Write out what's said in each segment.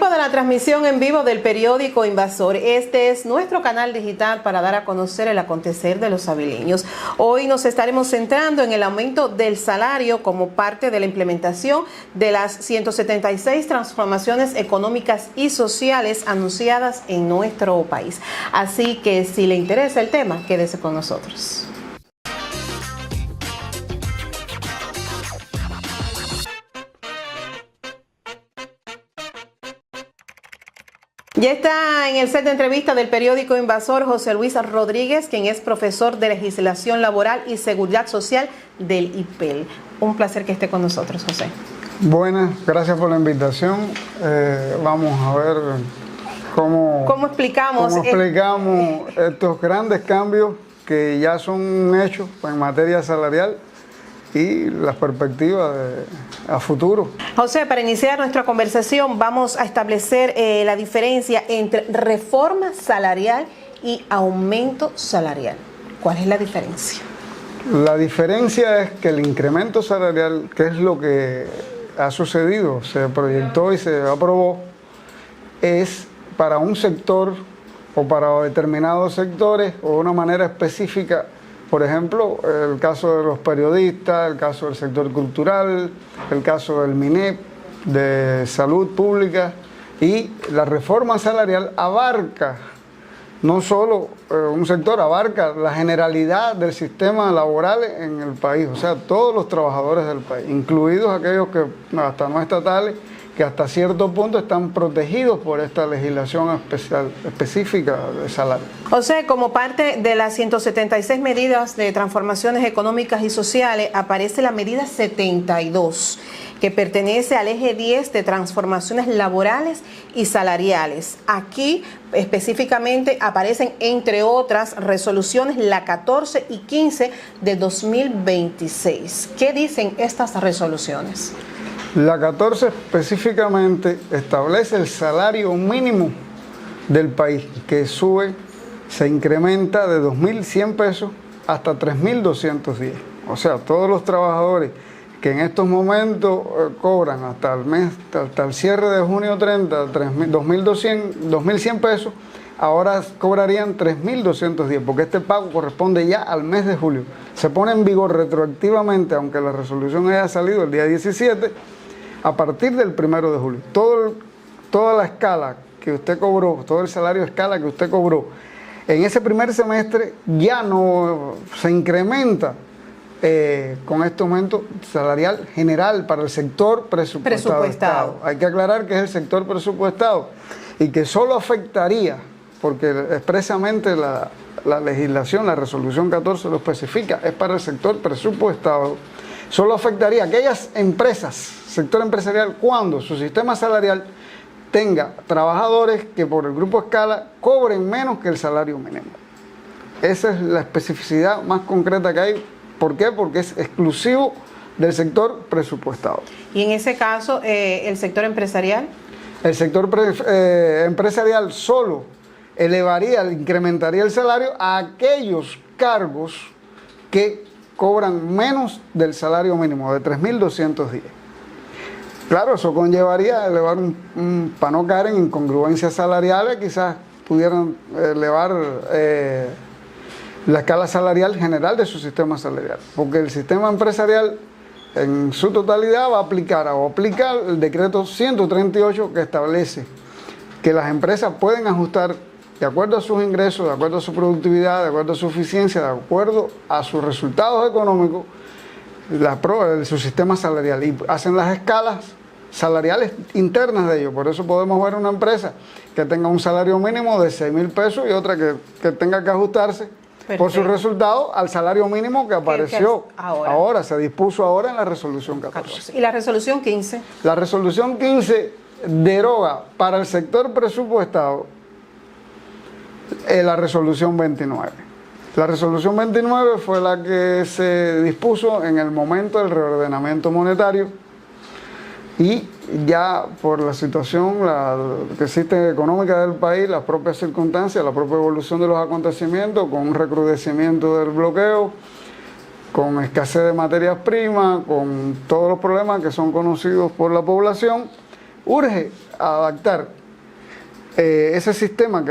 Tiempo de la transmisión en vivo del periódico Invasor. Este es nuestro canal digital para dar a conocer el acontecer de los sabileños. Hoy nos estaremos centrando en el aumento del salario como parte de la implementación de las 176 transformaciones económicas y sociales anunciadas en nuestro país. Así que si le interesa el tema, quédese con nosotros. Ya está en el set de entrevista del periódico Invasor José Luis Rodríguez, quien es profesor de Legislación Laboral y Seguridad Social del IPEL. Un placer que esté con nosotros, José. Buenas, gracias por la invitación. Vamos a ver cómo explicamos estos grandes cambios que ya son un hecho en materia salarial y las perspectivas a futuro. José, para iniciar nuestra conversación vamos a establecer la diferencia entre reforma salarial y aumento salarial. ¿Cuál es la diferencia? La diferencia es que el incremento salarial, que es lo que ha sucedido, se proyectó y se aprobó, es para un sector o para determinados sectores o de una manera específica. Por ejemplo, el caso de los periodistas, el caso del sector cultural, el caso del MINEP, de salud pública, y la reforma salarial abarca no solo un sector, abarca la generalidad del sistema laboral en el país, o sea, todos los trabajadores del país, incluidos aquellos que hasta no estatales, que hasta cierto punto están protegidos por esta legislación específica de salario. José, como parte de las 176 medidas de transformaciones económicas y sociales, aparece la medida 72, que pertenece al eje 10 de transformaciones laborales y salariales. Aquí específicamente aparecen, entre otras resoluciones, la 14 y 15 de 2026. ¿Qué dicen estas resoluciones? La 14 específicamente establece el salario mínimo del país, que sube, se incrementa de 2.100 pesos hasta 3.210. O sea, todos los trabajadores que en estos momentos cobran hasta el cierre de junio 30, 2.100 pesos, ahora cobrarían 3.210, porque este pago corresponde ya al mes de julio. Se pone en vigor retroactivamente, aunque la resolución haya salido el día 17, a partir del 1 de julio. Toda la escala que usted cobró, todo el salario de escala que usted cobró, en ese primer semestre ya no se incrementa con este aumento salarial general para el sector presupuestado. Hay que aclarar que es el sector presupuestado y que solo afectaría, porque expresamente la legislación, la resolución 14 lo especifica, es para el sector presupuestado, solo afectaría a aquellas empresas, sector empresarial, cuando su sistema salarial tenga trabajadores que por el grupo escala cobren menos que el salario mínimo. Esa es la especificidad más concreta que hay. ¿Por qué? Porque es exclusivo del sector presupuestado. Y en ese caso, ¿el sector empresarial? El sector empresarial solo incrementaría el salario a aquellos cargos que cobran menos del salario mínimo, de 3.210. Claro, eso conllevaría elevar para no caer en incongruencias salariales, quizás pudieran elevar la escala salarial general de su sistema salarial, porque el sistema empresarial en su totalidad va a aplicar el decreto 138 que establece que las empresas pueden ajustar de acuerdo a sus ingresos, de acuerdo a su productividad, de acuerdo a su eficiencia, de acuerdo a sus resultados económicos, la prueba de su sistema salarial, y hacen las escalas salariales internas de ellos. Por eso podemos ver una empresa que tenga un salario mínimo de 6.000 pesos y otra que tenga que ajustarse por sus resultados al salario mínimo que apareció ahora, se dispuso ahora en la resolución 14. ¿Y la resolución 15? La resolución 15 deroga para el sector presupuestado la resolución 29. La resolución 29 fue la que se dispuso en el momento del reordenamiento monetario, y ya por la situación que existe económica del país, las propias circunstancias, la propia evolución de los acontecimientos, con un recrudecimiento del bloqueo, con escasez de materias primas, con todos los problemas que son conocidos por la población, urge adaptar ese sistema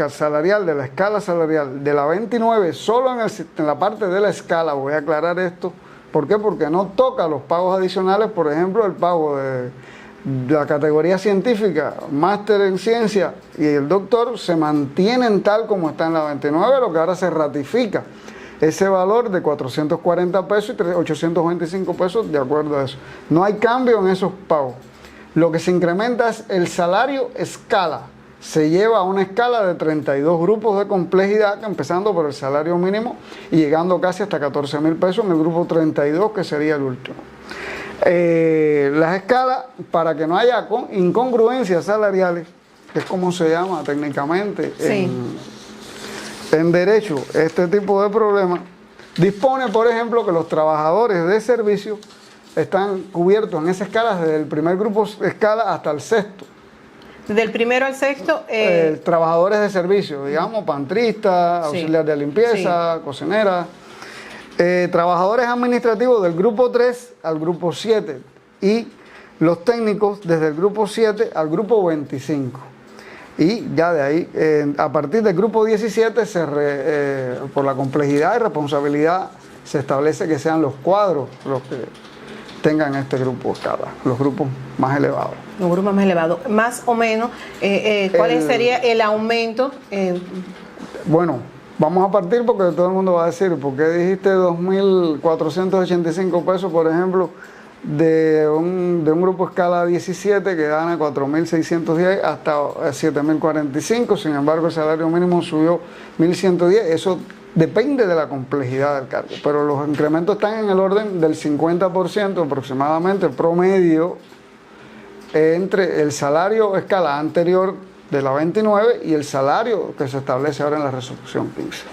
salarial, de la escala salarial, de la 29, solo en la parte de la escala, voy a aclarar esto. ¿Por qué? Porque no toca los pagos adicionales, por ejemplo, el pago de la categoría científica, máster en ciencia y el doctor se mantienen tal como está en la 29, lo que ahora se ratifica ese valor de 440 pesos y 825 pesos de acuerdo a eso. No hay cambio en esos pagos. Lo que se incrementa es el salario escala. Se lleva a una escala de 32 grupos de complejidad, empezando por el salario mínimo y llegando casi hasta 14.000 pesos en el grupo 32, que sería el último. Las escalas, para que no haya incongruencias salariales, que es como se llama técnicamente en derecho este tipo de problemas, dispone, por ejemplo, que los trabajadores de servicio están cubiertos en esa escala desde el primer grupo escala hasta el sexto. Del primero al sexto. Trabajadores de servicio, digamos, pantristas, auxiliares de limpieza, cocineras. Trabajadores administrativos del grupo 3 al grupo 7 y los técnicos desde el grupo 7 al grupo 25. Y ya de ahí, a partir del grupo 17, por la complejidad y responsabilidad, se establece que sean los cuadros los que tengan este grupo escala, los grupos más elevados. Los grupos más elevados. Más o menos, ¿cuál sería el aumento? Bueno, vamos a partir porque todo el mundo va a decir, ¿por qué dijiste 2.485 pesos, por ejemplo, de un grupo escala 17 que gana 4.610 hasta 7.045? Sin embargo, el salario mínimo subió 1.110. Eso depende de la complejidad del cargo, pero los incrementos están en el orden del 50% aproximadamente promedio entre el salario escala anterior de la 29 y el salario que se establece ahora en la resolución 15.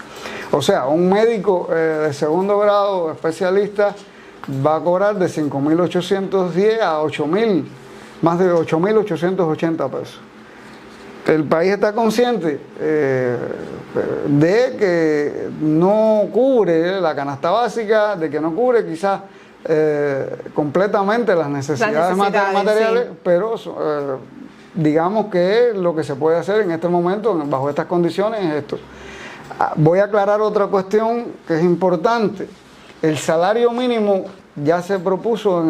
O sea, un médico de segundo grado especialista va a cobrar de 5.810 a 8.000, más de 8.880 pesos. El país está consciente de que no cubre la canasta básica, de que no cubre quizás completamente las necesidades materiales, pero digamos que lo que se puede hacer en este momento, bajo estas condiciones, es esto. Voy a aclarar otra cuestión que es importante. El salario mínimo ya se propuso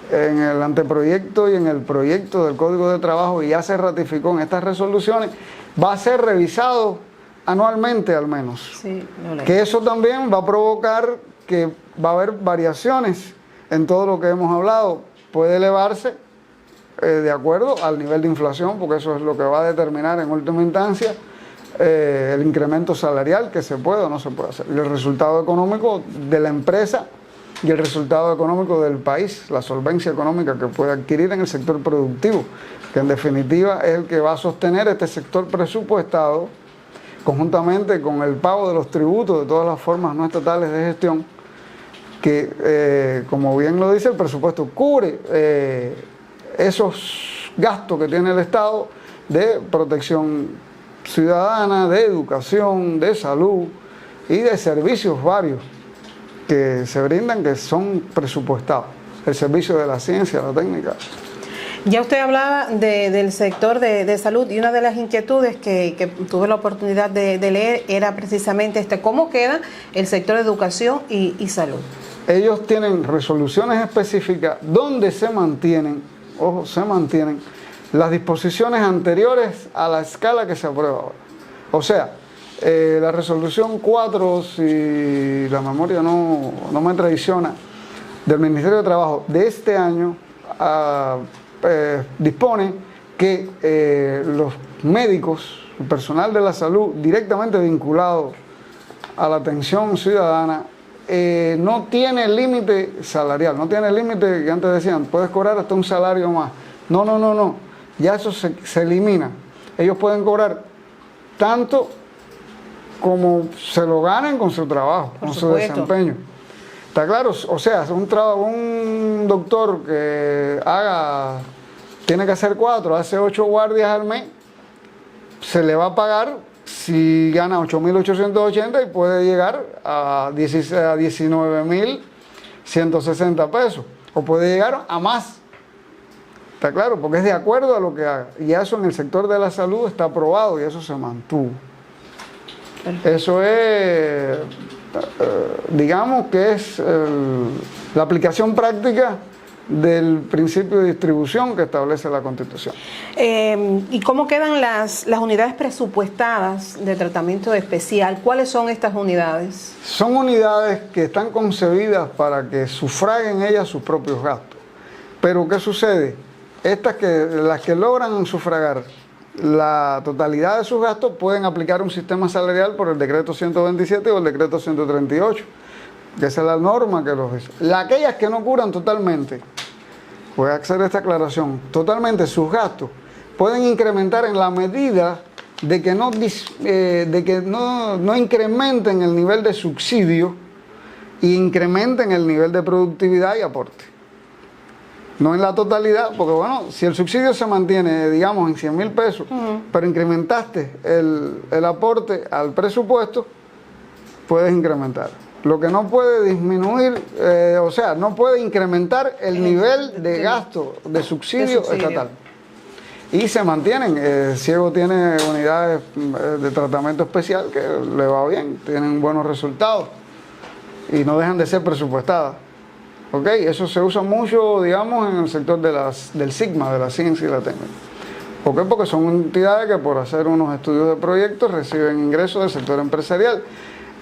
en el anteproyecto y en el proyecto del Código de Trabajo y ya se ratificó en estas resoluciones. Va a ser revisado anualmente al menos. Que eso también va a provocar que va a haber variaciones en todo lo que hemos hablado. Puede elevarse de acuerdo al nivel de inflación, porque eso es lo que va a determinar en última instancia el incremento salarial que se puede o no se puede hacer. Y el resultado económico de la empresa y el resultado económico del país, la solvencia económica que puede adquirir en el sector productivo, que en definitiva es el que va a sostener este sector presupuestado conjuntamente con el pago de los tributos de todas las formas no estatales de gestión, que como bien lo dice el presupuesto, cubre esos gastos que tiene el Estado de protección ciudadana, de educación, de salud y de servicios varios que se brindan, que son presupuestados. El servicio de la ciencia, la técnica. Ya usted hablaba del sector de salud y una de las inquietudes que tuve la oportunidad de leer era precisamente cómo queda el sector de educación y salud. Ellos tienen resoluciones específicas donde se mantienen, ojo, se mantienen las disposiciones anteriores a la escala que se aprueba ahora. O sea, la resolución 4, si la memoria no me traiciona, del Ministerio de Trabajo de este año, dispone que los médicos, el personal de la salud directamente vinculado a la atención ciudadana, no tiene límite salarial, no tiene límite que antes decían, puedes cobrar hasta un salario más. No, ya eso se elimina. Ellos pueden cobrar tanto como se lo ganen con su trabajo, con su desempeño. ¿Está claro? O sea, un doctor que tiene que hacer 4, hace 8 guardias al mes, se le va a pagar si gana 8.880 y puede llegar a 19.160 pesos, o puede llegar a más. ¿Está claro? Porque es de acuerdo a lo que haga. Y eso en el sector de la salud está aprobado y eso se mantuvo. Perfecto. Eso es, digamos que es la aplicación práctica del principio de distribución que establece la Constitución. ¿Y cómo quedan las unidades presupuestadas de tratamiento especial? ¿Cuáles son estas unidades? Son unidades que están concebidas para que sufraguen ellas sus propios gastos. Pero ¿qué sucede? Las que logran sufragar la totalidad de sus gastos pueden aplicar un sistema salarial por el decreto 127 o el decreto 138, que esa es la norma que los dice. Aquellas que no cubran totalmente, voy a hacer esta aclaración, totalmente sus gastos pueden incrementar en la medida de que no incrementen el nivel de subsidio y incrementen el nivel de productividad y aporte. No en la totalidad, porque bueno, si el subsidio se mantiene, digamos, en 100,000 pesos, pero incrementaste el aporte al presupuesto, puedes incrementar. Lo que no puede disminuir, no puede incrementar el nivel de gasto de subsidio estatal. Y se mantienen. Ciego tiene unidades de tratamiento especial que le va bien, tienen buenos resultados y no dejan de ser presupuestadas. ¿Ok? Eso se usa mucho, digamos, en el sector del SIGMA, de la ciencia y la técnica. ¿Por qué? Porque son entidades que por hacer unos estudios de proyectos reciben ingresos del sector empresarial.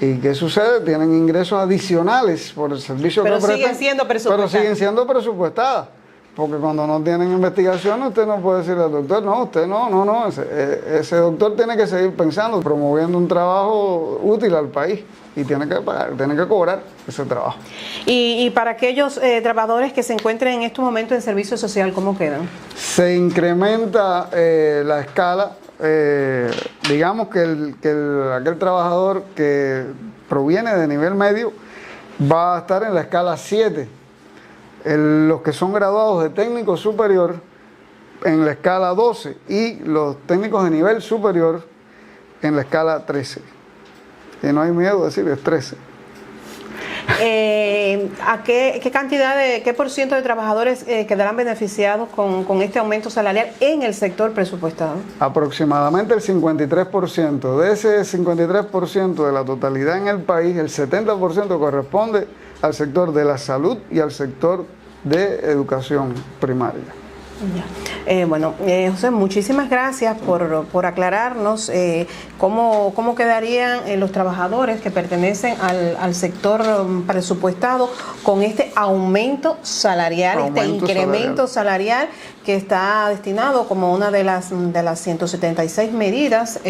¿Y qué sucede? Tienen ingresos adicionales por el servicio que prestan. Pero siguen siendo presupuestadas. Porque cuando no tienen investigación, usted no puede decirle al doctor, no, usted no. Ese doctor tiene que seguir pensando, promoviendo un trabajo útil al país. Y tiene que pagar, tiene que cobrar ese trabajo. Y para aquellos trabajadores que se encuentren en estos momentos en servicio social, ¿cómo quedan? Se incrementa la escala. Digamos que aquel trabajador que proviene de nivel medio va a estar en la escala 7. Los que son graduados de técnico superior en la escala 12 y los técnicos de nivel superior en la escala 13. Y no hay miedo a decir, es 13. ¿A qué cantidad qué por ciento de trabajadores quedarán beneficiados con este aumento salarial en el sector presupuestado? Aproximadamente el 53%. De ese 53% de la totalidad en el país, el 70% corresponde al sector de la salud y al sector de educación primaria. José, muchísimas gracias por aclararnos cómo quedarían los trabajadores que pertenecen al sector presupuestado con este aumento salarial, este incremento salarial que está destinado como una de las 176 medidas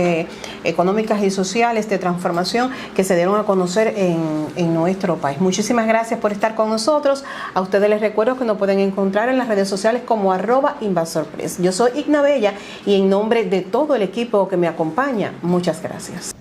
económicas y sociales de transformación que se dieron a conocer en nuestro país. Muchísimas gracias por estar con nosotros. A ustedes les recuerdo que nos pueden encontrar en las redes sociales como @InvasorPress. Yo soy Igna Bella y en nombre de todo el equipo que me acompaña, muchas gracias.